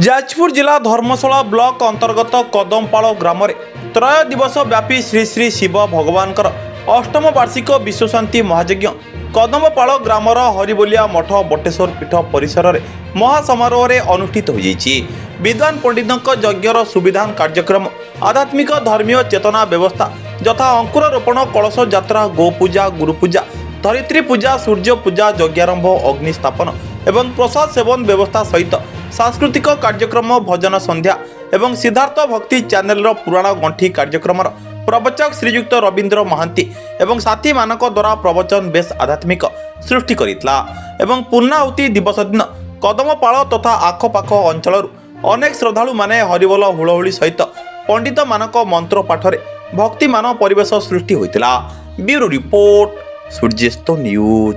जाजपुर जिला धर्मशाला ब्लॉक अंतर्गत कदमपाड़ ग्राम में त्रय दिवस व्यापी श्री श्री शिव भगवान अष्टम वार्षिक विश्वशांति महायज्ञ कदमपाड़ ग्रामर हरिबोलिया मठ बटेश्वर पीठ परिसर में महासमारोह अनुष्ठित हो विद्वान पंडितों यज्ञर सुविधान कार्यक्रम आध्यात्मिक धर्मीय चेतना व्यवस्था यथा अंकुर रोपण कलश यात्रा गोपूजा गुरुपूजा धरित्री पूजा सूर्य पूजा यज्ञारंभ अग्निस्थापन एवं प्रसाद सेवन व्यवस्था सहित सांस्कृतिक कार्यक्रम भजन संध्या एवं सिद्धार्थ भक्ति चैनल पुराण गंठी कार्यक्रम प्रवचक श्रीयुक्त रवींद्र महांती एवं साथी मानक द्वारा प्रवचन बेस आध्यात्मिक सृष्टि करितला एवं पूर्णाहुति दिवस दिन कदमपाड़ तथा आखपाख अंचल अनेक श्रद्धालु माने हरिबोल हुलहुली सहित पंडित मानक मंत्र पाठरे भक्तिमान परिवेश सृष्टि होइतिला। Bureau report Suryast news.